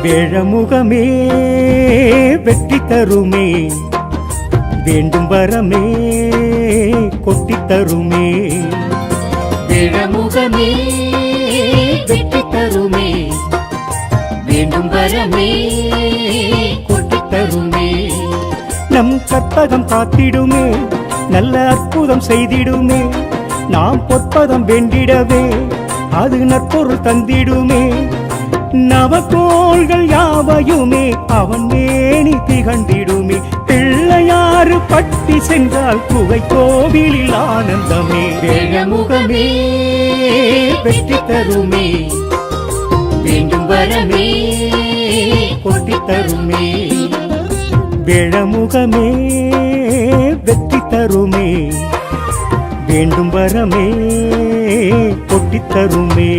வேழமுகமே வெற்றி தருமே, வேண்டும் வரமே கொட்டி தருமே. வேழமுகமே வெற்றி தருமே, வேண்டும் வரமே கொட்டி தருமே. நம் கற்பகம் காத்திடுமே, நல்ல அற்புதம் செய்திடுமே. நாம் பொற்பதம் வேண்டிடவே அது நற்பொருள் தந்திடுமே. நவகோள்கள் யாவையுமே அவன் மேனி திகழ்ந்திடுமே. பிள்ளையாறு பட்டி சென்றால் குகை கோவிலில் ஆனந்தமே. வேழமுகமே வெற்றி தருமே, வேண்டும் வரமே கொட்டி தருமே. வேழமுகமே வெற்றி தருமே, வேண்டும் வரமே கொட்டி தருமே.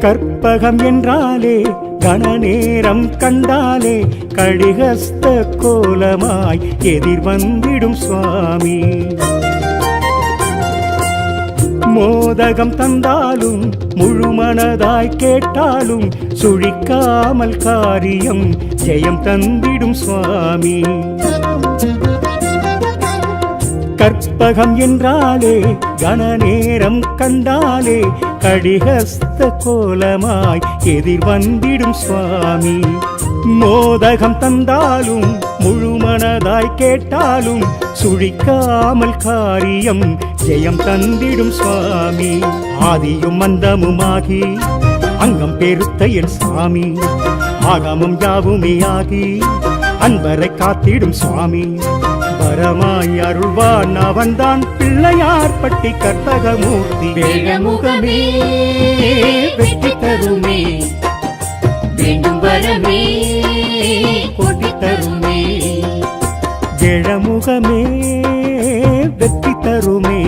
கற்பகம் என்றாலே கணநேரம் கண்டாலே கடிகஸ்த கோலமாய் எதிர் வந்திடும் சுவாமி. மோதகம் தந்தாலும் முழுமனதாய் கேட்டாலும் சுழிக்காமல் காரியம் ஜெயம் தந்திடும் சுவாமி. கற்பகம் என்றாலே கணநேரம் கண்டாலே கடிகஸ்த கோலமாய் எதிர் வந்திடும் சுவாமி. மோதகம் தந்தாலும் முழுமனதாய் கேட்டாலும் சுழிக்காமல் காரியம் ஜெயம் தந்திடும் சுவாமி. ஆதியும் அந்தமுமாகி அங்கம் பெருத்த என் சாமி, ஆகமம் யாவுமே ஆகி அன்பரை காத்திடும் சுவாமி. வரமாய் அருள்வான் அவன்தான் பிள்ளையார் பட்டி கற்பகமூர்த்தி. வேழமுகமே வெற்றி தருமே, வேண்டும் வரமே கொட்டி தருமே. வேழமுகமே வெற்றி தருமே,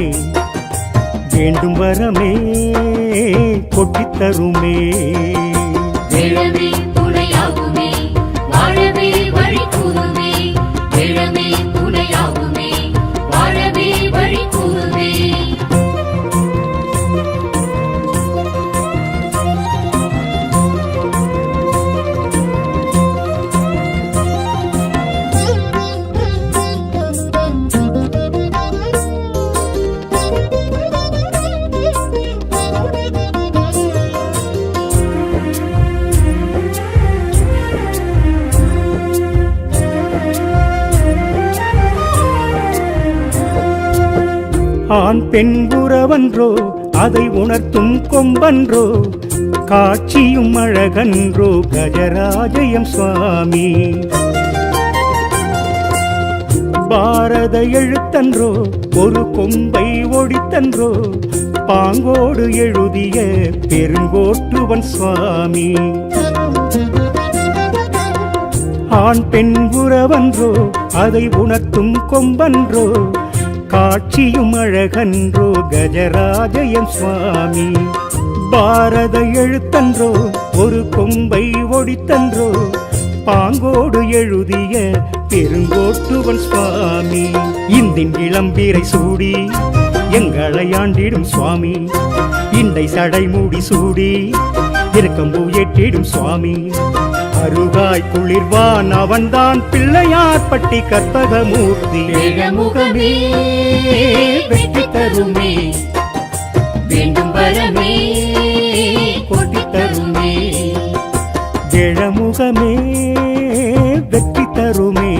வேண்டும் வரமே கொட்டி தருமே. வேழமே துணையாகுமே, வாழவே வழி கூறுமே. வேழமே துணையாகுமே, வாழவே வழி கூறுமே. ஆண் பெண் உறவன்றோ அதை உணர்த்தும் கொம்பன்றோ, காட்சியும் அழகன்றோ கஜராஜயம் சுவாமி. பாரத எழுத்தன்றோ ஒரு கொம்பை ஒடித்தன்றோ, பாங்கோடு எழுதிய பெருங்கோட்டுவன் சுவாமி. ஆண் பெண் உறவன்றோ அதை உணர்த்தும் கொம்பன்றோ, காட்சியும் அழகன்றோ கஜராஜயம் சுவாமி. பாரத எழுத்தன்றோ ஒரு கொம்பை ஒடித்தன்றோ, பாங்கோடு எழுதிய பெருங்கோட்டுவன் சுவாமி. இந்தின் இளம்பீரை சூடி எங்களை ஆண்டிடும் சுவாமி. இண்டை சடை மூடி சூடி இருக்கம்பூ ஏற்றிடும் சுவாமி. அருகாய் குளிர்வான் அவன்தான் பிள்ளையார் பட்டி கற்பகமூர்த்தி. வேழமுகமே வெற்றி தருமே, வேண்டும் வரமே கொட்டி தருமே. வேழமுகமே வெற்றி தருமே,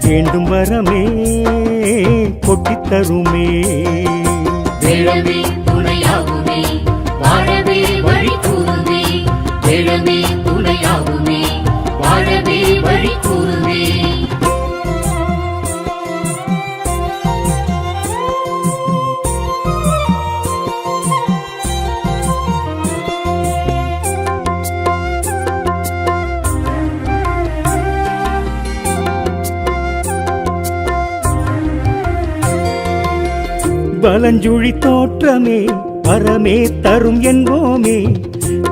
வேண்டும் வரமே கொட்டி தருமே. வேழமே துணையாகுமே, வாழவே வழி கூறுமே. வேழமே துணையாகுமே, வாழவே வழி கூறுமே. பலஞ்சுழி தோற்றமே வரமே தரும் என்போமே,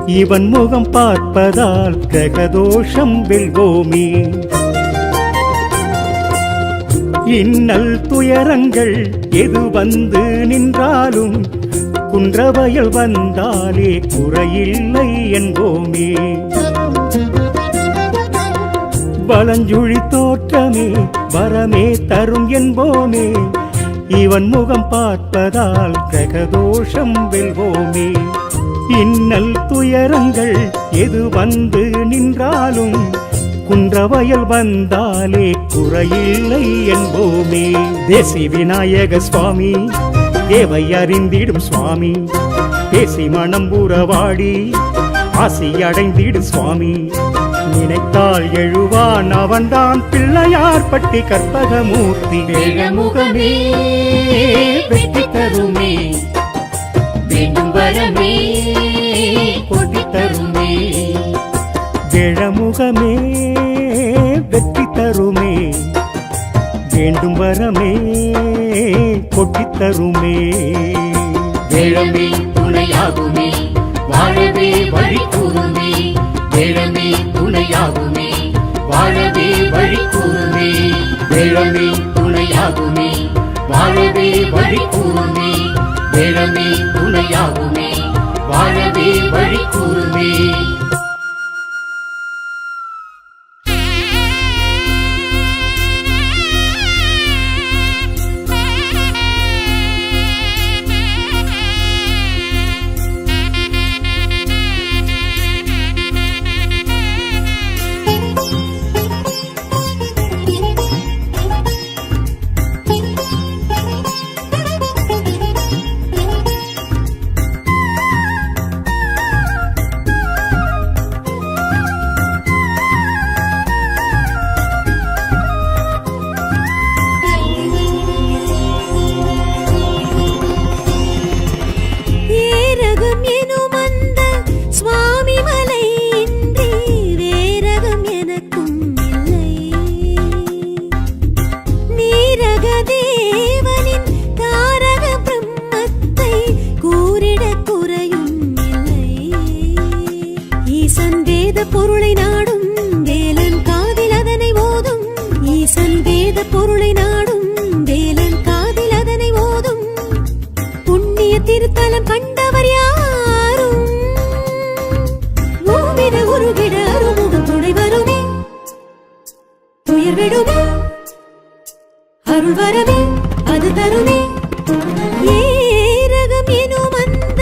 இவன் முகம் பார்ப்பதால் கிரகதோஷம் வெல்வோமே. இன்னல் துயரங்கள் எது வந்து நின்றாலும் குன்றவயல் வந்தாலே குறையில்லை என்போமே. பலஞ்சுழி தோற்றமே வரமே தரும் என்போமே, இவன் முகம் பார்ப்பதால் கிரகதோஷம் வெல்வோமே. இன்னல் துயரங்கள் எது வந்து நின்றாலும் குன்றவயல் வந்தாலே குறையில்லை என்போமே. தேசி விநாயக சுவாமி தேவை அறிந்திடும் சுவாமி, பேசி மனம் உறவாடி ஆசி அடைந்திடும் சுவாமி. நினைத்தால் எழுவான் அவன்தான் பிள்ளையார் பட்டி கற்பகமூர்த்தி. வேழமுகமே வெற்றி தருமே, வேண்டும் வரமே கொட்டி தருமே. வேழமுகமே வெற்றி தருமே, வேண்டும் வரமே கொட்டித் தருமே. வேழமே துணையாகுமே, வாழவே வழி கூறுமே. வேழமே துணையாகுமே, வாழவே வழி கூறுமே. வேழமே துணையாகுமே, வாழவே வழி கூறுமே. வேழமே துணையாகுமே, வாழவே வழி கூறுமே. பொருளை நாடும் வேலன் காதில் அதனை ஓதும். ஈசன் வேத பொருளை நாடும் வேலன் காதில் அதனை ஓதும். புண்ணிய திருத்தலம் கண்டவர் யாரும் ஓவிட உருகிட அருமுக துணை வருமே. துயர் விடுமே அருள் வரவே அது தருமே. ஏரகம் எனும் அந்த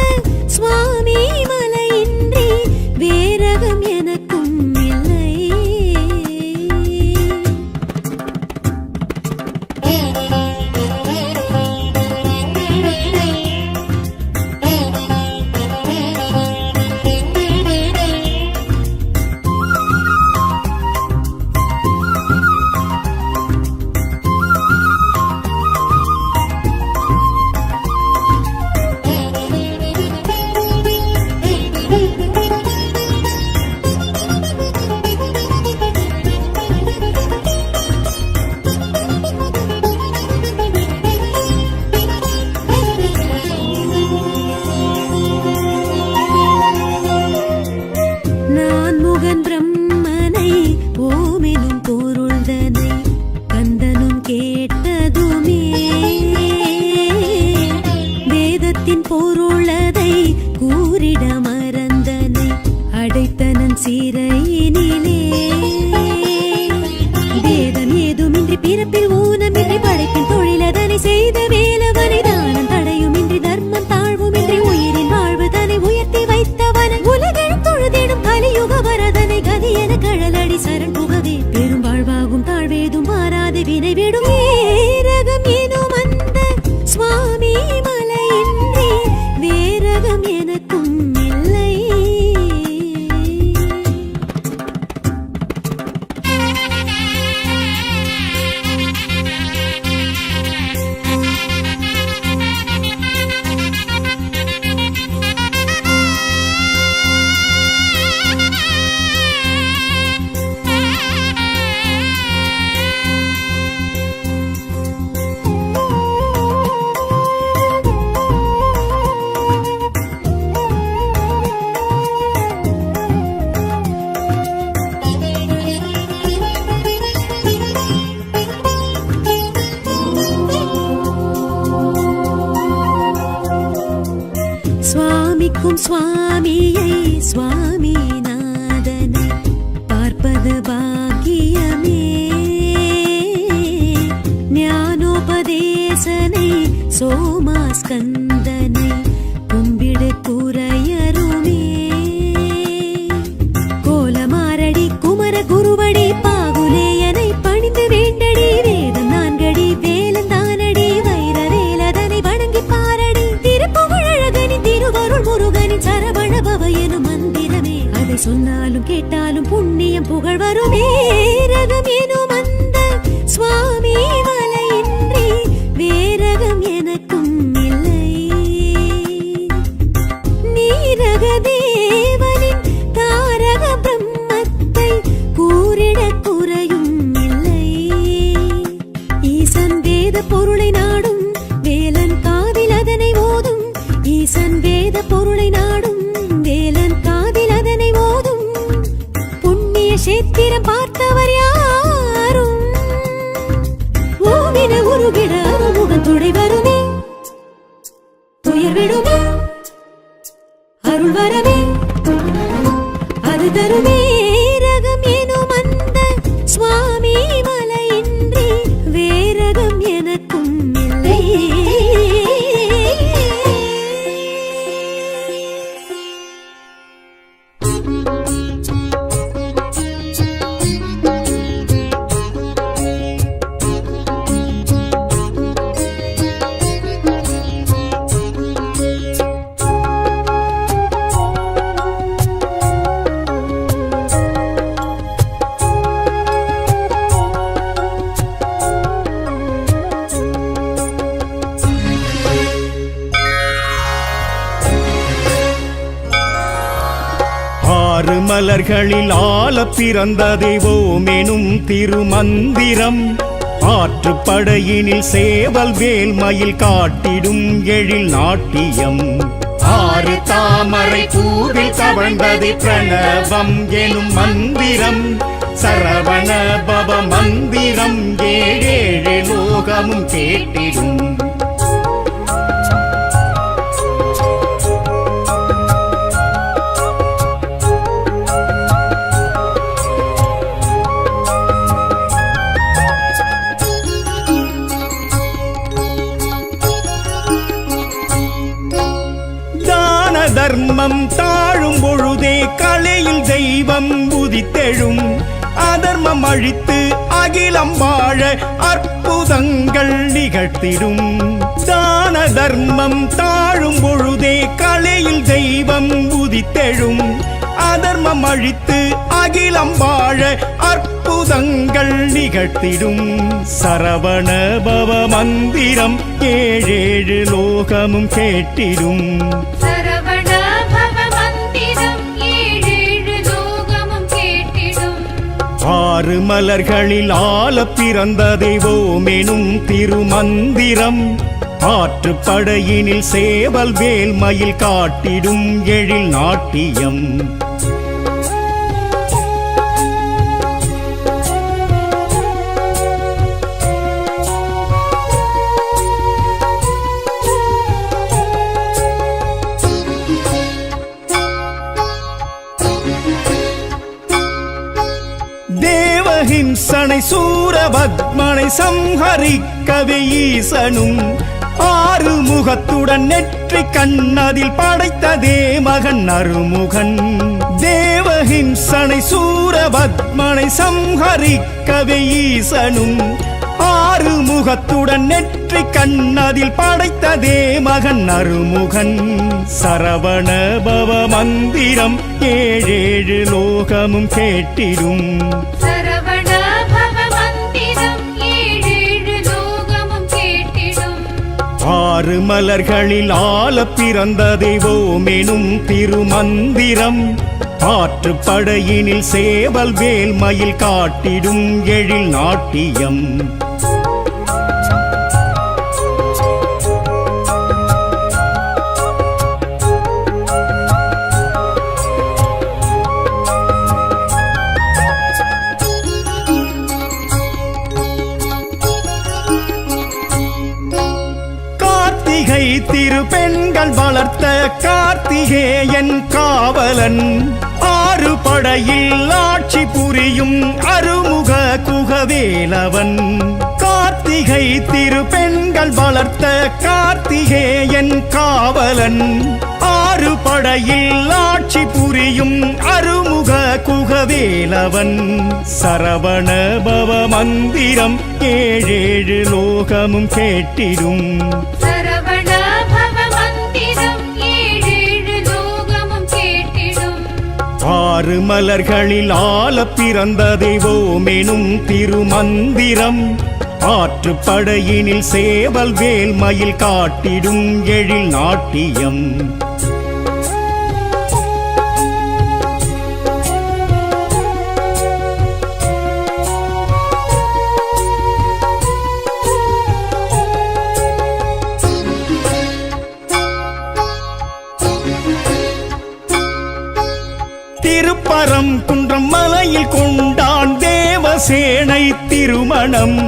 சுவாமி மலையின்றி வேரகம் எனக்கும் இல்லை. சுவாமியை சுவாமிநாதனை பார்ப்பது பாக்கியமே. ஞானோபதேசனை சோமாஸ்கந்தனை கும்பிடு குறையருமே. கோலமாரடி குமர குருவடி பாகுலேயனை பணிந்து வேண்டடி. வேதம் நான்கடி வேலந்தானடி வைர வேலதனை வணங்கி பாரடி. திருப்புகழகனி திருவருள் முருகனி சரவண பவ எனும் மந்திரமே. அதை சொன்னாலும் கேட்டாலும் புண்ணியம் புகழ் வருமே. ரகம் எனும் அந்த சுவாமி மலையின்றி வேரகம் எனக்கும் இல்லை. நீரக தேவனின் தாரக பிரம்மத்தை கூறிட குறையும் இல்லை. ஈசன் வேத பொருளை நாடும் வேலன் காதில் அதனை ஓதும். ஈசன் வேத பொருளை நாடும் வேலன் காதில் அதனை ஓதும். புண்ணிய சேத்திரம் பார்த்தவர் யாரும் ஓவின உருகிட அருமுகன் துணை வருமே. துயர் விடுமே அருள் வரவே அது தருமே. ரகம் எனும் அந்த சுவாமி மலையின்றி வேரகம் எனக்கும் இல்லை. ஆறு மலர்களில் ஆல பிறந்த தெய்வமெனும் திருமந்திரம். ஆற்றுப்படையினில் சேவல் வேல் மயில் காட்டிடும் எழில் நாட்டியம். ஆறு தாமரை பூவில் தவழ்ந்தது பிரணவம் எனும் மந்திரம். சரவண பவ மந்திரம் ஏழேழு லோகமும் கேட்டிடும். தர்மம் தாழும் பொழுதே கலையில் தெய்வம் உதித்தெழும். அதர்மம் அழித்து அகிலம் வாழ அற்புதங்கள் நிகழ்த்திடும். தான தர்மம் தாழும் பொழுதே கலையில் தெய்வம் உதித்தெழும். அதர்மம் அழித்து அகிலம் வாழ அற்புதங்கள் நிகழ்த்திடும். சரவண பவ மந்திரம் ஏழேழு லோகமும் கேட்டிடும். சரவண பவ மந்திரம் ஏழேழு லோகமும் கேட்டிடும். ஆறு மலர்களில் ஆல பிறந்த தெய்வமெனும் திருமந்திரம். ஆற்றுப்படையினில் சேவல் வேல் மயில் காட்டிடும் எழில் நாட்டியம். தேவஹிம்சனை சூரபத்மனை சம்ஹரிக்கவே ஈசனும். ஆறு முகத்துடன் நெற்றி கண்ணதில் படைத்ததே மகன் அருமுகன். தேவஹிம்சனை சூரபத்மனை சம்ஹரிக்கவே ஈசனும். ஆறு முகத்துடன் நெற்றி கண்ணதில் படைத்ததே மகன் அருமுகன். சரவண பவ மந்திரம் ஏழேழு லோகமும் கேட்டிடும். சரவண பவ மந்திரம் ஏழேழு லோகமும் கேட்டிடும். ஆறு மலர்களில் ஆல பிறந்த தெய்வமெனும் திருமந்திரம். ஆற்றுப்படையினில் சேவல் வேல் மயில் காட்டிடும் எழில் நாட்டியம். திரு திருப்பெண்கள் வளர்த்த கார்த்திகேயன் காவலன் ஆறு படையில் ஆட்சி புரியும் அருமுக குகவேலவன் கார்த்திகை திருப்பெண்கள் வளர்த்த கார்த்திகேயன் காவலன் ஆறு படையில் ஆட்சி புரியும் அருமுக குகவேலவன் சரவண பவ மந்திரம் ஏழேழு லோகமும் கேட்டிடும் சரவண பவ மந்திரம் ஏழேழு லோகமும் கேட்டிடும் ஆறு மலர்களில் ஆல பிறந்த தெய்வமெனும் திருமந்திரம் ஆற்றுப்படையினில் சேவல் வேல் மயில் காட்டிடும் எழில் நாட்டியம் திருப்பரம் குன்றம் மலையில் கொண்டான் தேவசேனை திருமணம்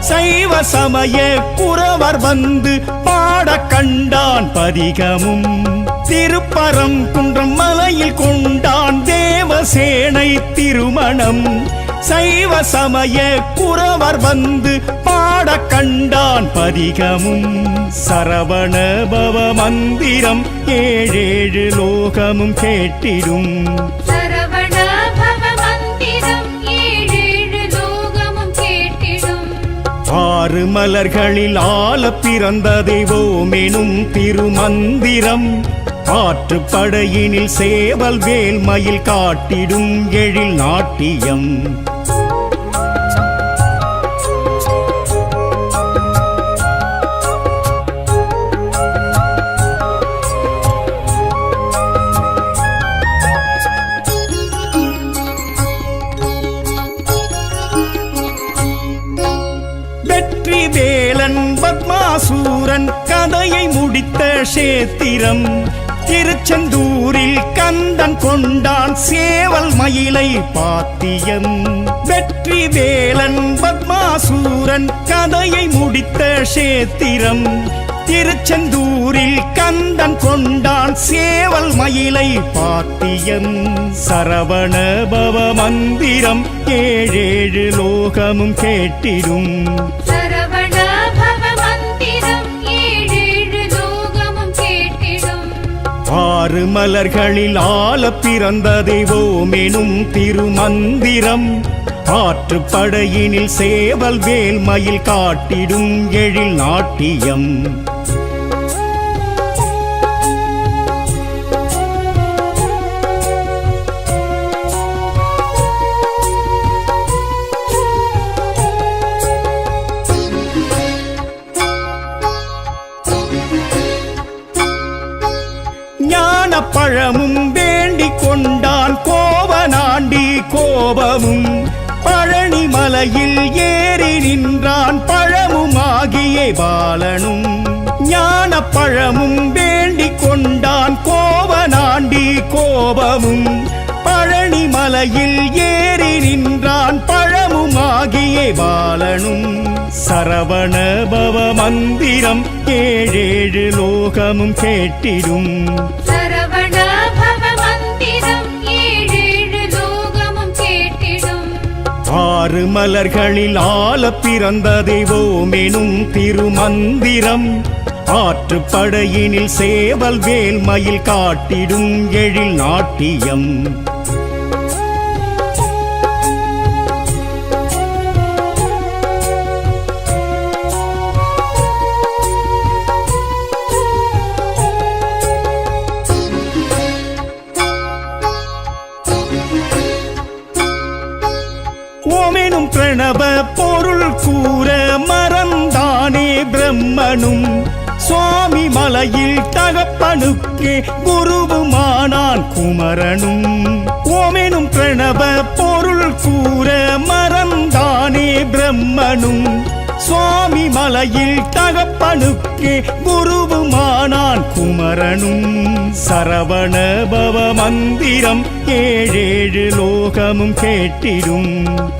சைவ சமய குறவர் வந்து பாட கண்டான் பதிகமும் திருப்பரம் குன்றம் மலையில் கொண்டான் தேவசேனை திருமணம் சைவ சமய குறவர் வந்து பாட கண்டான் பதிகமும் சரவண பவ மந்திரம் ஏழேழு லோகமும் கேட்டிடும் சரவண பவ மந்திரம் ஏழேழு லோகமும் கேட்டிடும் ஆறு மலர்களில் ஆல பிறந்த தெய்வமெனும் திருமந்திரம் ஆற்றுப்படையினில் சேவல் வேல் மயில் காட்டிடும் எழில் நாட்டியம் வெற்றி வேலன் பத்மாசூரன் கதையை முடித்த சேத்திரம் திருச்செந்தூரில் கந்தன் கொண்டான் சேவல் மயிலை பாத்தியம் வெற்றி வேலன் பத்மாசூரன் கதையை முடித்த சேத்திரம் திருச்செந்தூரில் கந்தன் கொண்டான் சேவல் மயிலை பாத்தியம் சரவண பவ மந்திரம் ஏழேழு லோகமும் கேட்டிடும் சரவண பவ மந்திரம் ஏழேழு லோகமும் கேட்டிடும் ஆறு மலர்களில் ஆல பிறந்த தெய்வமெனும் திருமந்திரம் ஆற்றுப்படையினில் சேவல் வேல் மயில் காட்டிடும் எழில் நாட்டியம் பழமும் வேண்டிக் கொண்டான் கோவனாண்டி கோபமும் பழனி மலையில் ஏறி நின்றான் பழமுமாகிய பாலனும் ஞான பழமும் வேண்டிக் கொண்டான் கோவனாண்டி கோபமும் பழனி மலையில் ஏறி நின்றான் பழமுமாகிய பாலனும் சரவண பவ மந்திரம் ஏழேழு லோகமும் கேட்டிடும் சரவண பவ மந்திரம் ஏழேழு லோகமும் கேட்டிடும் ஆறு மலர்களில் ஆல பிறந்த தெய்வமெனும் திருமந்திரம் ஆற்றுப்படையினில் சேவல் வேல் மயில் காட்டிடும் எழில் நாட்டியம் ஓமெனும் பிரணவ பொருள் கூற மறந்தானே பிரம்மனும் சுவாமி மலையில் தகப்பனுக்கே குருவுமானான் குமரனும் ஓமெனும் பிரணவ பொருள் கூற மறந்தானே பிரம்மனும் சுவாமி மலையில் தகப்பனுக்கே குருவுமானான் குமரனும் சரவண பவ மந்திரம் ஏழேழு லோகமும் கேட்டிடும்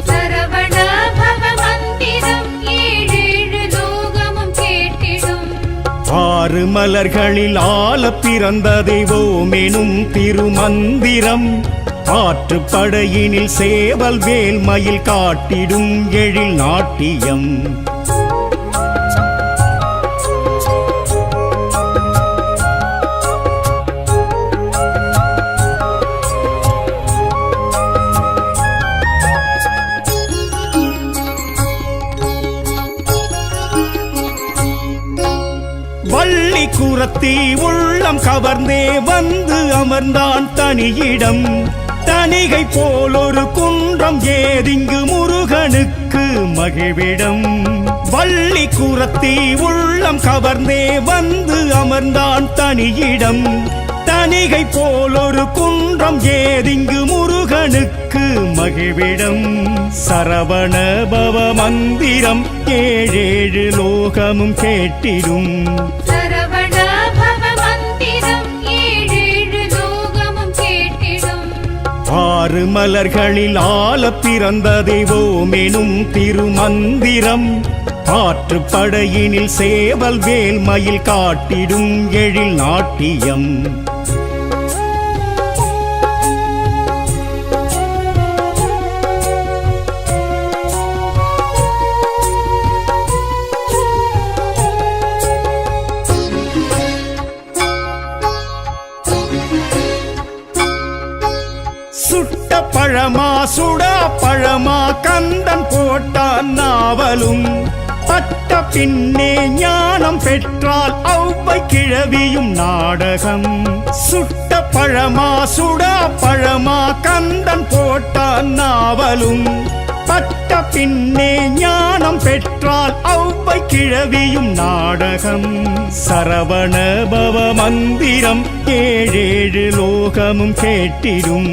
சரவண பவ மந்திரம் ஏழேழு லோகமும் கேட்டிடும் ஆறு ஆறு மலர்களில் ஆல பிறந்த தெய்வோமெனும் திருமந்திரம் ஆற்றுப்படையினில் சேவல் வேல் மயில் காட்டிடும் எழில் நாட்டியம் வள்ளி குரத்தி உள்ளம் கவர்ந்தே வந்து அமர்ந்தான் தனியிடம் தனிகை போல் ஒரு குன்றம் ஏதிங்கு முருகனுக்கு மகிழ்விடம் வள்ளி குரத்தி உள்ளம் கவர்ந்தே வந்து அமர்ந்தான் தனியிடம் தனிகை போல் ஒரு குன்றம் ஏதிங்கு முருகனுக்கு மகிழ்விடம் சரவண பவ மந்திரம் ஏழேழு லோகமும் கேட்டிடும் சரவண பவ மந்திரம் ஏழேழு லோகமும் கேட்டிடும் ஆறு மலர்களில் ஆல பிறந்த தெய்வோமெனும் திருமந்திரம் ஆற்றுப்படையினில் சேவல் வேல் மயில் காட்டிடும் எழில் நாட்டியம் சுட்ட பழமா சுடா பழமா கந்தன் போட்டான் நாவலும் பட்ட பின்னே ஞானம் பெற்றால் ஔவை கிழவியும் நாடகம் சுட்ட பழமா சுடா பழமா கந்தன் போட்டான் நாவலும் பட்ட பின்னே ஞானம் பெற்றால் ஔவை கிழவியும் நாடகம் சரவண பவ மந்திரம் ஏழேழு லோகமும் கேட்டிடும்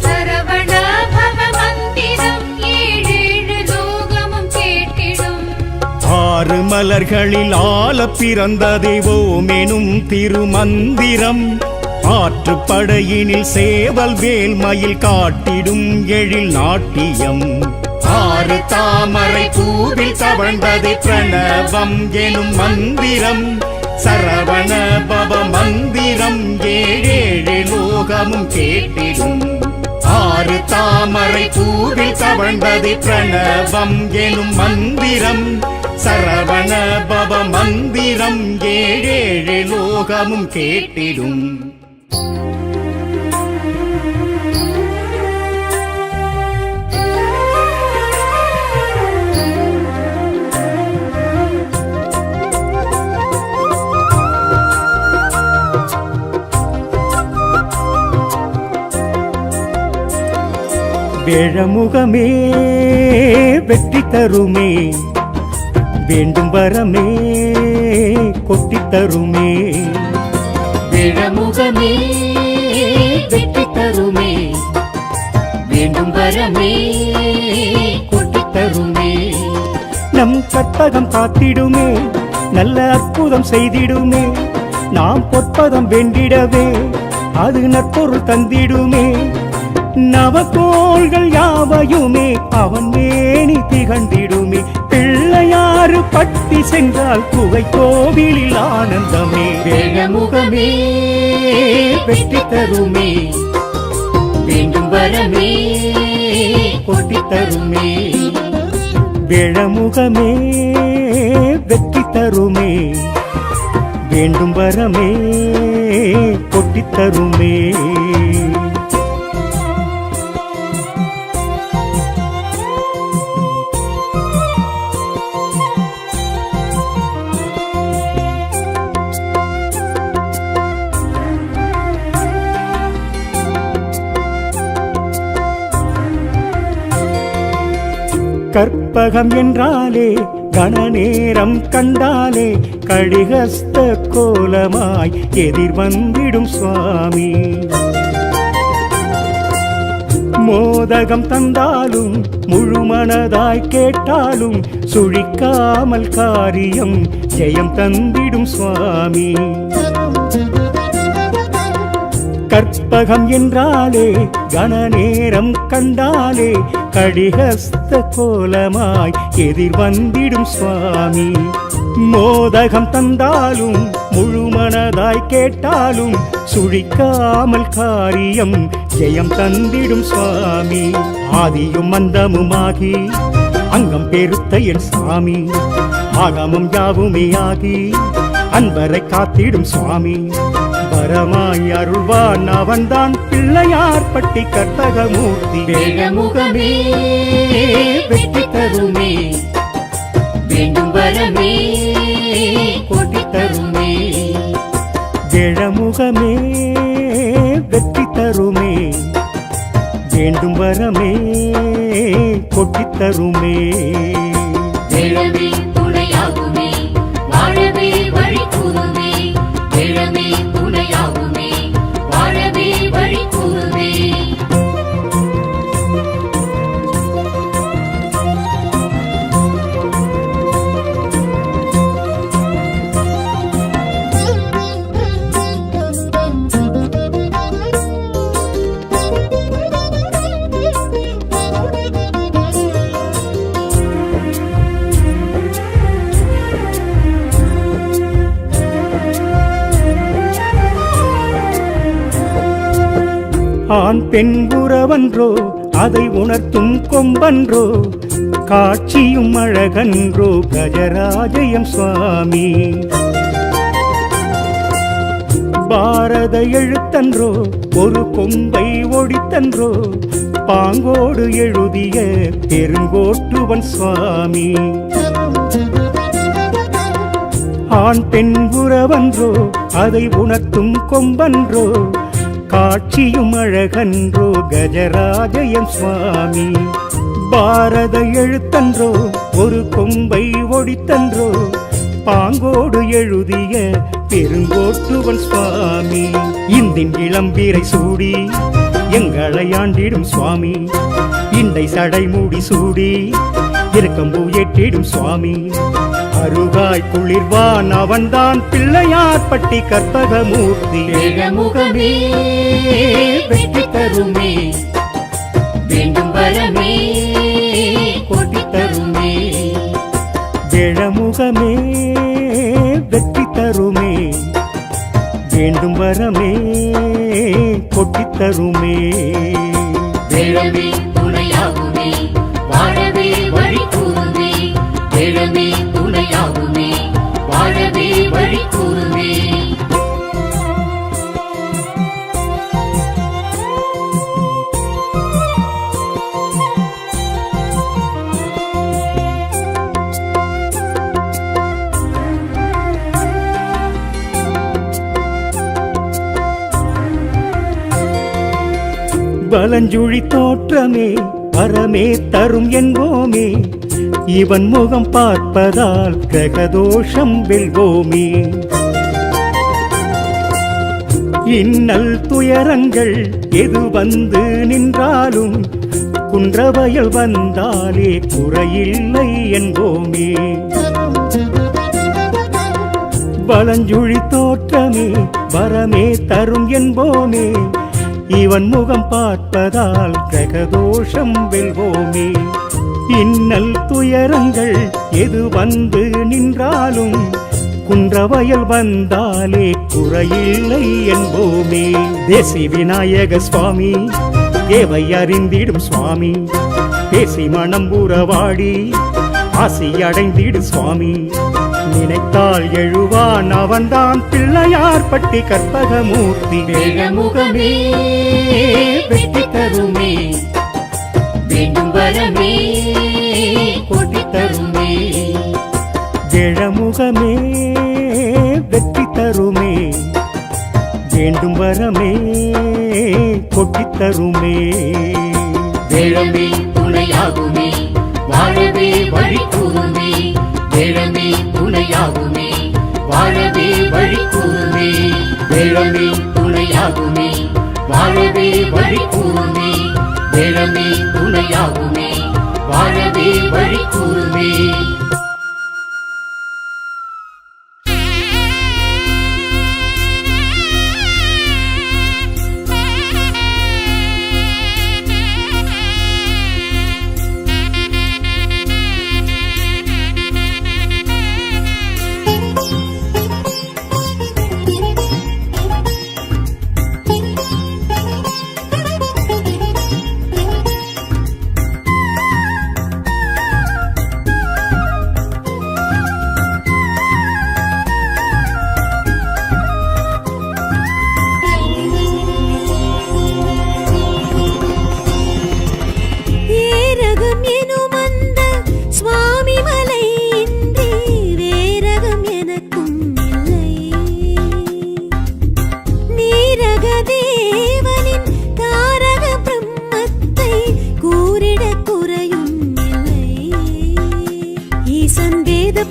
சரவண பவ மந்திரம் ஏழேழு லோகமும் கேட்டிடும் ஆறு மலர்களில் ஆல பிறந்த தெய்வோமெனும் திருமந்திரம் ஆற்றுப்படையினில் சேவல் வேல் மயில் காட்டிடும் எழில் நாட்டியம் ஆறு தாமரை பூவில் தவழ்ந்தது பிரணவம் எனும் மந்திரம் சரவண பவ மந்திரம் ஏழேழு லோகமும் கேட்டிடும் ஆறு தாமரை பூவில் தவழ்ந்தது பிரணவம் எனும் மந்திரம் சரவண பவ மந்திரம் ஏழேழு லோகமும் கேட்டிடும் வேழமுகமே வெற்றி தருமே வேண்டும் வரமே கொட்டி தருமே விழமுகமே வெற்றி தருமே வேண்டும் வரமே கொட்டி தருமே நம் கற்பகம் காத்திடுமே நல்ல அற்புதம் செய்திடுமே நாம் பொற்பதம் வென்றிடவே அது நற்பொருள் தந்திடுமே நவகோள்கள் யாவையுமே அவன் மேனி திகழ்ந்திடுமே பிள்ளையாறு பட்டி சென்றால் குகை கோவிலில் ஆனந்தமே வேழமுகமே வெற்றி தருமே வேண்டும் வரமே கொட்டி தருமே வேழமுகமே வெற்றி தருமே வேண்டும் வரமே கொட்டி தருமே கற்பகம் என்றாலே கணநேரம் கண்டாலே கடிகஸ்த கோலமாய் எதிர் வந்திடும் சுவாமி மோதகம் தந்தாலும் முழுமனதாய் கேட்டாலும் சுழிக்காமல் காரியம் ஜெயம் தந்திடும் சுவாமி கற்பகம் என்றாலே கணநேரம் கண்டாலே கடிகஸ்த கோலமாய் எதிர் வந்திடும் சுவாமி மோதகம் தந்தாலும் முழுமனதாய் கேட்டாலும் சுழிக்காமல் காரியம் ஜெயம் தந்திடும் சுவாமி. ஆதியும் அந்தமுமாகி அங்கம் பெருத்த என் சாமி, ஆகமம் யாவுமே ஆகி அன்பரை காத்திடும் சுவாமி. வரமாய் அருள்வான் அவன்தான் பிள்ளையார் பட்டி கற்பகமூர்த்தி. வேழமுகமே வெற்றி தருமே, வேண்டும் வரமே கொட்டி தருமே. வேழமுகமே வெற்றி தருமே, வேண்டும் வரமே கொட்டித் தருமே. வேழமே துணையாகுமே, வாழவே வழி கூறுமே. வேழமே துணையாகுமே, வாழவே வழி கூறுமே. ஆண் பெண் உறவன்றோ அதை உணர்த்தும் கொம்பன்றோ, காட்சியும் அழகன்றோ கஜராஜயம் சுவாமி. பாரத எழுத்தன்றோ ஒரு கொம்பை ஒடித்தன்றோ, பாங்கோடு எழுதிய பெருங்கோட்டுவன் சுவாமி. ஆண் பெண் உறவன்றோ அதை உணர்த்தும் கொம்பன்றோ, காட்சியும் அழகன்றோ கஜராஜயம் சுவாமி. பாரத எழுத்தன்றோ ஒரு கொம்பை ஒடித்தன்றோ, பாங்கோடு எழுதிய பெருங்கோட்டுவன் சுவாமி. இந்தின் இளம்பீரை சூடி எங்களை ஆண்டிடும் சுவாமி, இண்டை சடை மூடி சூடி இருக்கம்பூ ஏற்றிடும் சுவாமி. அருகாய் குளிர்வான் அவன்தான் பிள்ளையார் பட்டி கற்பகமூர்த்தி. வேழமுகமே வெற்றி தருமே, வேண்டும் வரமே கொட்டி தருமே. வேழமுகமே வெற்றி தருமே, வேண்டும் வரமே கொட்டித் தருமே. வேழமே துணையாகுமே, வாழவே வழி கூறுமே. வேழமே துணையாகுமே, வாழவே வழி கூறுமே. பலஞ்சுழி தோற்றமே வரமே தரும் என்போமே, இவன் முகம் பார்ப்பதால் கிரகதோஷம் வெல்வோமே. இன்னல் துயரங்கள் எது வந்து நின்றாலும் குன்றவயல் வந்தாலே குறையில்லை என்போமே. பலஞ்சுழி தோற்றமே வரமே தரும் என்போமே, இவன் முகம் பார்ப்பதால் கிரகதோஷம் வெல்வோமே. இன்னல் துயரங்கள் எது வந்து நின்றாலும் குன்றவயல் வந்தாலே குறையில்லை என்போமே. தேசி விநாயக சுவாமி தேவை அறிந்திடும் சுவாமி, பேசி மனம் உறவாடி ஆசி அடைந்திடு சுவாமி. நினைத்தால் எழுவான் அவன்தான் பிள்ளையார் பட்டி கற்பகமூர்த்தி. வேழமுகமே வெற்றி தருமே, வேண்டும் வரமே கொட்டி தருமே. வேழமுகமே வெற்றி தருமே, வேண்டும் வரமே கொட்டித் தருமே. வேழமே துணையாகுமே, வாழவே வழி கூறுமே. வேழமே துணையாகுமே, வாழவே வழி கூறுமே. வேழமே துணையாகுமே, வாழவே வழி கூறுமே. வேழமே துணையாகுமே, வாழவே வழி கூறுமே.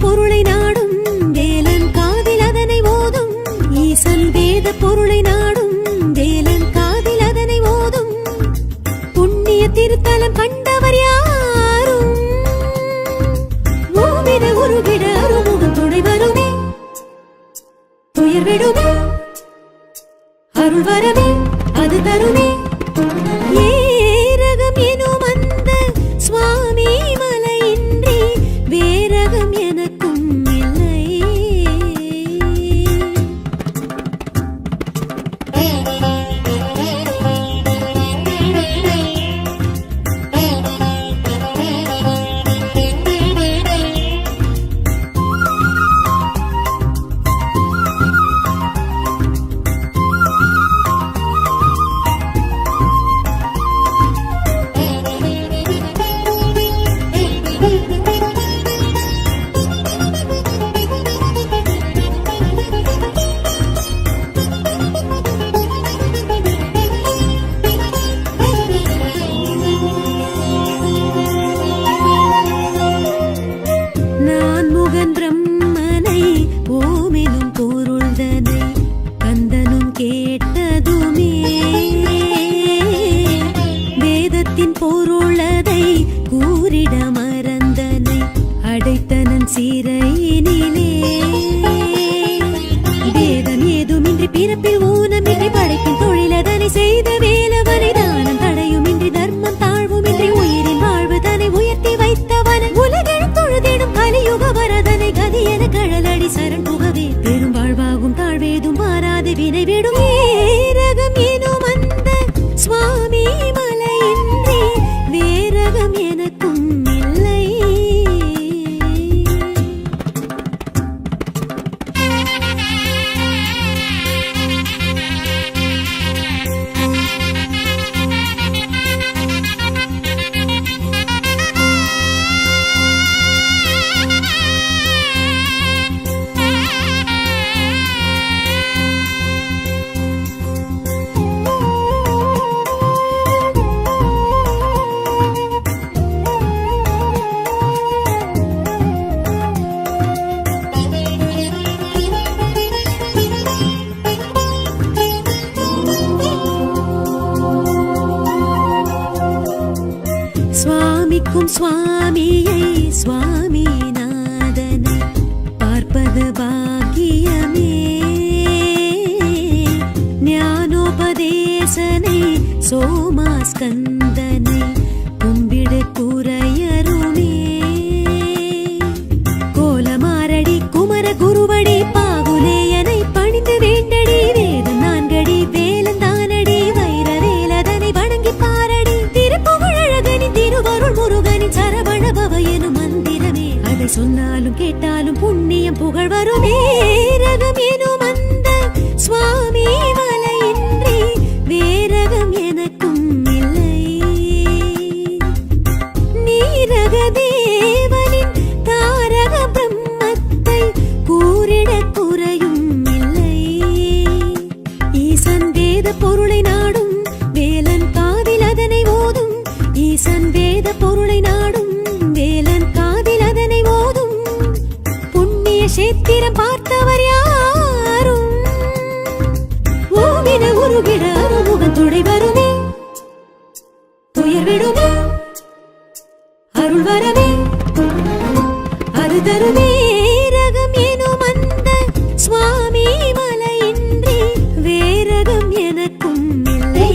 பொருளை நாடும் வேலன் காதில் அதனை ஓதும் ஈசன் வேத பொருளை நாடும் வேலன் காதில் அதனை ஓதும் புண்ணிய திருத்தலம் கண்டவர் யாரும் ஓவிட உருகிட அருமுகம் துணை வருமே துயர் விடுமே அருள் வரவே அது தருமே ஏரகம் எனும் அந்த சுவாமி மலையின்றி வேரகம் எனக்கும் இல்லை நான் முகன் பிரம்மனை ஓமெனும் பொருள்தனை கந்தனும் கேட்டதுமே வேதத்தின் பொருளதை கூறிட மறந்தனை அடைத்தனன் சிறையினிலே வேதம் ஏதுமின்றி பிறப்பில் ஊனமின்றி படைப்பின் தொழிலதனை செய்த வேலவனை தானம் தடையுமின்றி தர்மம் தாழ்வுமின்றி உயிரின் வாழ்வு தன்னை உயர்த்தி வைத்தவன் உலகில் தொழுதிடும் கலியுக வரதனை கதி என கழலடி சரண் புகவே பெரும் வாழ்வாகும் தாழ்வேதும் மாறாது வினை விடும் ஏரகம் எனும் அந்த சுவாமி மலையின்றி வேரகம் எனக்கும் இல்லை சுவாமிக்கும் சுவாமியை சுவாமிநாதனை பார்ப்பது பாக்கியமே ஞானோபதேசனை சோமாஸ்கந்தனை கும்பிடு குறையருமே கோலமாரடி குமர குருவடி பாகுலேயனை பணிந்து வேண்டடி வேதம் நான்கடி வேலந்தானடி வைர வேலதனை வணங்கி பாரடி திருப்புகழகனின் திருவருள் முருகனின் சரவண பவ எனும் மந்திரமே அதை சொன்னாலும் கேட்டாலும் புண்ணியம் புகழ் வருமே ரகம் எனும் அந்த சுவாமி மலையின்றி வேரகம் எனக்கும் இல்லை நீரக தேவனின் தாரக பிரம்மத்தை கூறிட குறையும் இல்லை ஈசன் வேத பொருளை நாடும் வேலன் காதில் அதனை ஓதும் ஈசன் வேத பொருளை நாடும் வேலன் காதில் அதனை ஓதும் புண்ணிய சேத்திரம் பார்த்தவர் யாரும் ஓவிட உருகிட அருமுகம் துணை வருமே துயர் விடுமே அருள் வரவே அது தருமே ரகம் எனும் அந்த சுவாமி மலையின்றி வேரகம் எனக்கும் இல்லை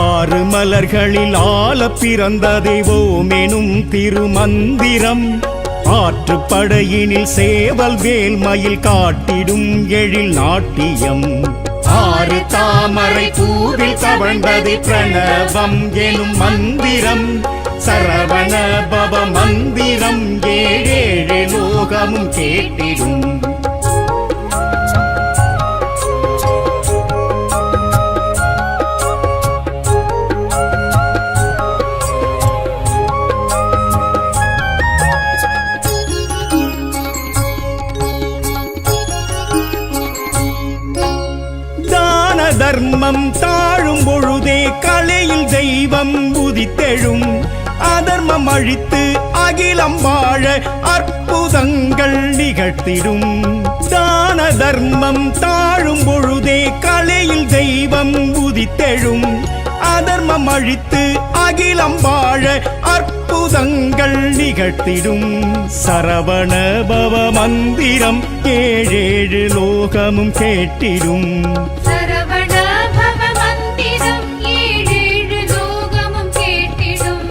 ஆறு மலர்களில் ஆல பிறந்த தெய்வோமெனும் திருமந்திரம் ஆற்றுப்படையினில் சேவல் வேல் மயில் காட்டிடும் எழில் நாட்டியம் ஆறு தாமரை பூவில் தவழ்ந்தது பிரணவம் எனும் மந்திரம். சரவண பவ மந்திரம் ஏழேழு லோகமும் கேட்டிடும். தர்மம் தாழும் பொழுதே கலையில் தெய்வம் உதித்தெழும். அதர்மம் அழித்து அகிலம் வாழ அற்புதங்கள் நிகழ்த்திடும். தான தர்மம் தாழும் பொழுதே கலையில் தெய்வம் உதித்தெழும். அதர்மம் அழித்து அகிலம் வாழ அற்புதங்கள் நிகழ்த்திடும். சரவண பவ மந்திரம் ஏழேழு லோகமும் கேட்டிடும். சரவண பவ மந்திரம் ஏழேழு லோகமும் கேட்டிடும்.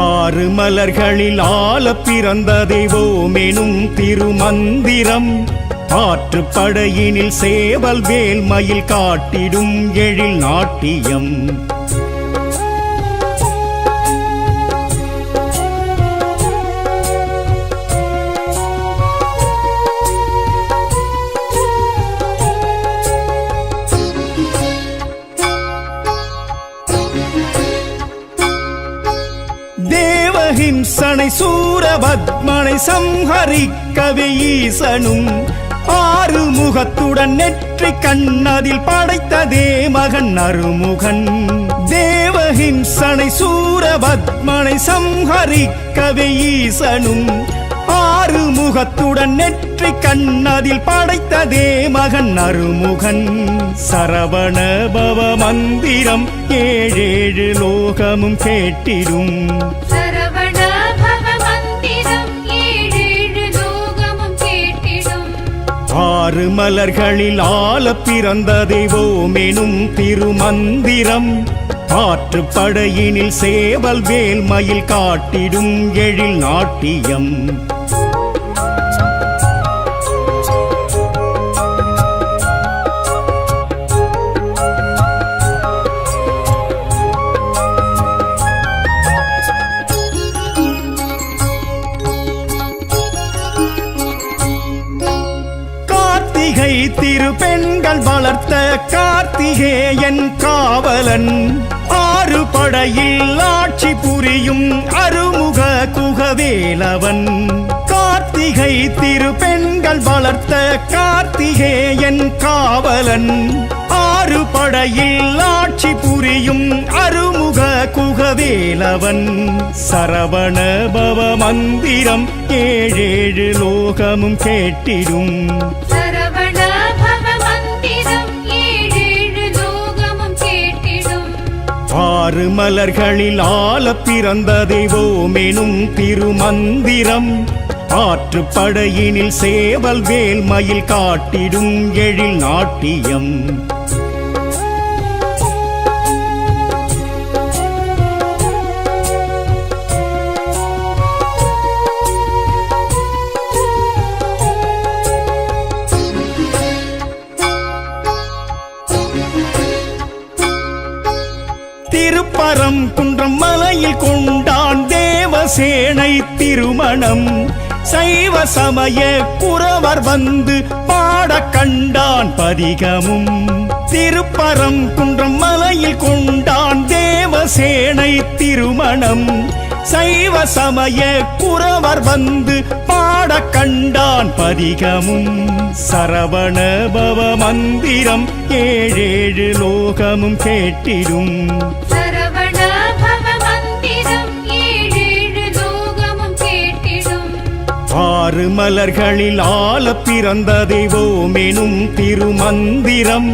ஆறு மலர்களில் ஆல பிறந்த தெய்வமெனும் திருமந்திரம். ஆற்றுப்படையினில் சேவல் வேல் மயில் காட்டிடும் எழில் நாட்டியம். தேவஹிம்சனை சூரபத்மனை சம்ஹரிக்கவே ஈசனும். ஆறு முகத்துடன் நெற்றி கண்ணதில் படைத்ததே மகன் அருமுகன். தேவஹிம்சனை சூரபத்மனை சம்ஹரிக்கவே ஈசனும். ஆறு முகத்துடன் நெற்றி கண்ணதில் படைத்ததே மகன் அருமுகன். சரவண பவ மந்திரம் ஏழேழு லோகமும் கேட்டிடும். சரவண பவ மந்திரம் ஏழேழு லோகமும் கேட்டிடும். ஆறு மலர்களில் ஆல பிறந்த தெய்வமெனும் திருமந்திரம். ஆற்றுப்படையினில் சேவல் வேல் மயில் காட்டிடும் எழில் நாட்டியம். கார்த்திகை திருப்பெண்கள் வளர்த்த கார்த்திகேயன் காவலன். ஆறு படையில் ஆட்சி புரியும் அருமுக குகவேலவன். கார்த்திகை திருப்பெண்கள் வளர்த்த கார்த்திகேயன் காவலன். ஆறு படையில் ஆட்சி புரியும் அருமுக குகவேலவன். சரவண பவ மந்திரம் ஏழேழு லோகமும் கேட்டிடும். சரவண பவ மந்திரம் ஏழேழு லோகமும் கேட்டிடும். ஆறு மலர்களில் ஆல பிறந்த தெய்வமெனும் திருமந்திரம். ஆற்றுப்படையினில் சேவல் வேல் மயில் காட்டிடும் எழில் நாட்டியம். திருப்பரம் குன்றம் மலையில் கொண்டான் தேவசேனை திருமணம். சைவ சமய குறவர் வந்து பாட கண்டான் பதிகமும். திருப்பரம் குன்றம் மலையில் கொண்டான் தேவசேனை திருமணம். சைவ சமய குறவர் வந்து பாட கண்டான் பதிகமும். சரவண பவ மந்திரம் ஏழேழு லோகமும் கேட்டிடும். சரவண பவ மந்திரம் ஏழேழு லோகமும் கேட்டிடும். ஆறு மலர்களில் ஆல பிறந்த தெய்வமெனும் திருமந்திரம்.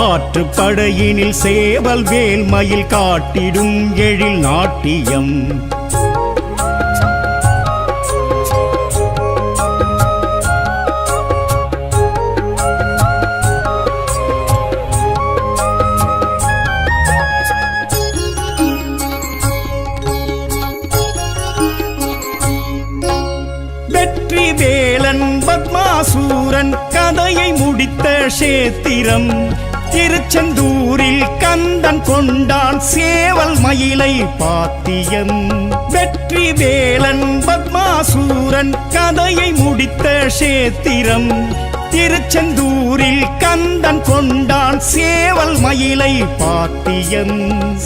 ஆற்றுப்படையினில் சேவல் வேல் மயில் காட்டிடும் எழில் நாட்டியம். வெற்றி வேலன் பத்மாசூரன் கதையை முடித்த சேத்திரம். திருச்செந்தூரில் கந்தன் கொண்டான் சேவல் மயிலை பாத்தியன் வெற்றி வேலன் பத்மாசூரன் கதையை முடித்த சேத்திரம் திருச்செந்தூரில் கந்தன் கொண்டான் சேவல் மயிலை பாத்தியன்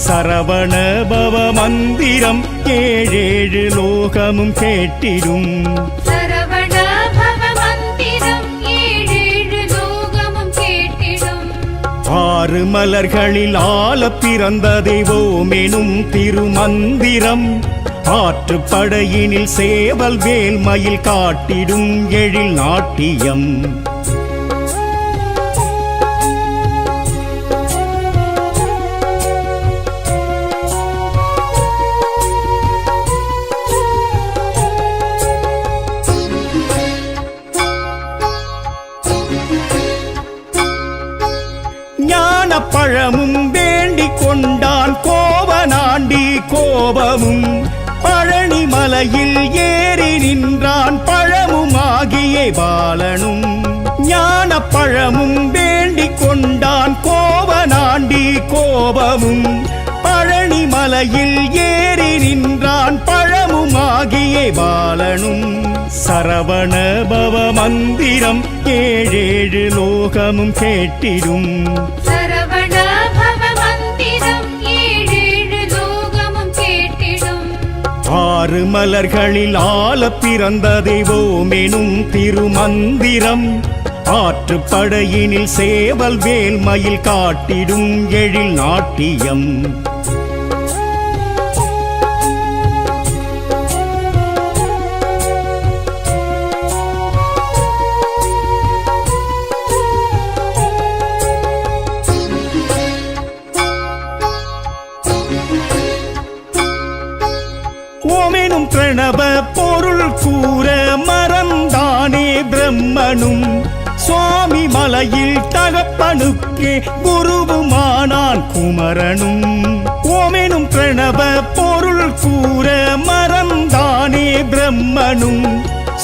சரவண பவ மந்திரம் ஏழேழு லோகமும் கேட்டிடும் சரவண பவ மந்திரம் ஏழேழு லோகமும் கேட்டிடும் ஆறு மலர்களில் ஆல பிறந்த தெய்வமெனும் திருமந்திரம் ஆற்றுப்படையினில் சேவல் வேல் மயில் காட்டிடும் எழில் நாட்டியம் பழமும் வேண்டிக் கொண்டான் கோவனாண்டி கோபமும் பழனி மலையில் ஏறி நின்றான் பழமுமாகிய பாலனும் ஞான பழமும் வேண்டிக் கொண்டான் கோவனாண்டி கோபமும் பழனி மலையில் ஏறி நின்றான் பழமுமாகிய பாலனும் சரவண பவ மந்திரம் ஏழேழு லோகமும் கேட்டிடும் சரவண பவ மந்திரம் ஏழேழு லோகமும் கேட்டிடும் ஆறு மலர்களில் ஆல பிறந்த தெய்வமெனும் திருமந்திரம் ஆற்றுப்படையினில் சேவல் வேல் மயில் காட்டிடும் எழில் நாட்டியம் ஓமெனும் பிரணவ பொருள் கூற மறந்தானே பிரம்மனும் சுவாமி மலையில் தகப்பனுக்கே குருவுமானான் குமரனும் ஓமெனும் பிரணவ பொருள் கூற மறந்தானே பிரம்மனும்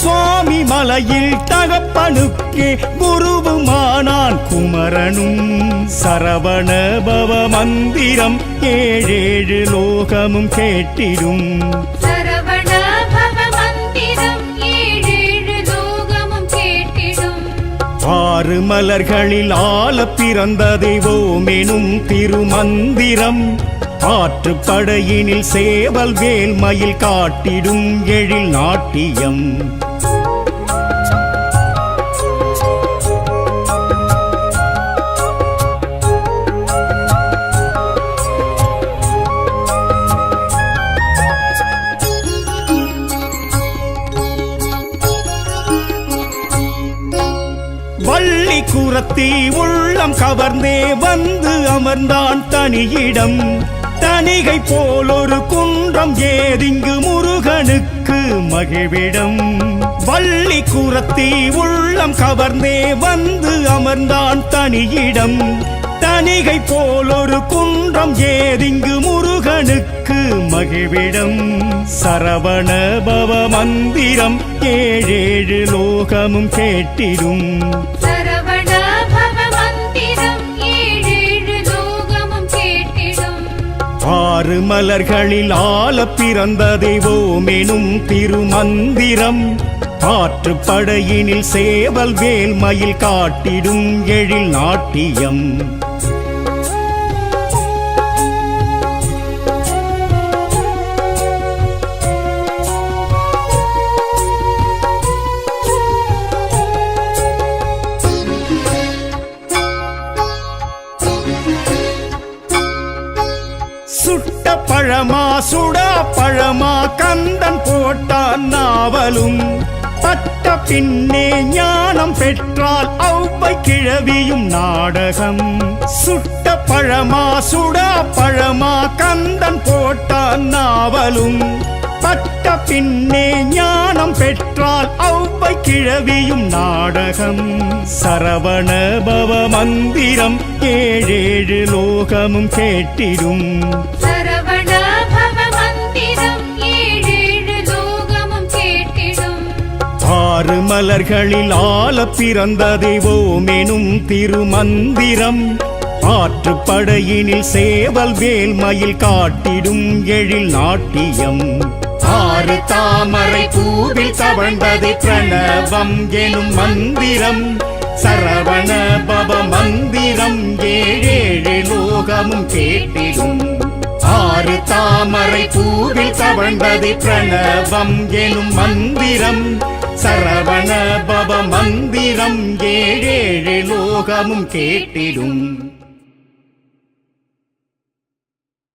சுவாமி மலையில் தகப்பனுக்கே குருவுமானான் குமரனும் சரவண பவ மந்திரம் ஏழேழு லோகமும் கேட்டிடும் சரவண பவ மந்திரம் ஏழேழு லோகமும் கேட்டிடும் ஆறு மலர்களில் ஆல பிறந்த தெய்வமெனும் திருமந்திரம் ஆற்றுப்படையினில் சேவல் வேல் மயில் காட்டிடும் எழில் நாட்டியம் வள்ளி குரத்தி உள்ளம் கவர்ந்தே வந்து அமர்ந்தான் தனியிடம் தனிகை போல் ஒரு குன்றம் ஏதிங்கு முருகனுக்கு மகிழ்விடம் வள்ளி குரத்தி உள்ளம் கவர்ந்தே வந்து அமர்ந்தான் தனியிடம் தனிகை போல் ஒரு குன்றம் ஏதிங்கு முருகனுக்கு மகிழ்விடம் சரவண பவ மந்திரம் ஏழேழு லோகமும் கேட்டிடும் சரவண பவ மந்திரம் ஏழேழு லோகமும் கேட்டிடும் ஆறு மலர்களில் ஆல பிறந்த தெய்வமெனும் திருமந்திரம் ஆற்றுப்படையினில் சேவல் வேல் மயில் காட்டிடும் எழில் நாட்டியம் சுட்ட பழமா சுடா பழமா கந்தன் போட்டான் நாவலும் பட்ட பின்னே ஞானம் பெற்றால் ஔவை கிழவியும் நாடகம் சுட்ட பழமா சுடா பழமா கந்தன் போட்டான் நாவலும் பட்ட பின்னே ஞானம் பெற்றால் ஔவை கிழவியும் நாடகம் சரவண பவ மந்திரம் ஏழேழு லோகமும் கேட்டிடும் சரவண பவ மந்திரம் ஏழேழு லோகமும் கேட்டிடும் ஆறு மலர்களில் ஆல பிறந்த தெய்வமெனும் திருமந்திரம் ஆற்றுப்படையினில் சேவல் வேல்மயில் காட்டிடும் எழில் நாட்டியம் ஆறு தாமரை பூவில் தவழ்ந்தது பிரணவம் எனும் மந்திரம் சரவண பவ மந்திரம் ஏழேழு லோகமும் கேட்டிடும் ஆறு தாமரை பூவில் தவழ்ந்தது பிரணவம் எனும் மந்திரம் சரவண பவ மந்திரம் ஏழேழு லோகமும் கேட்டிடும்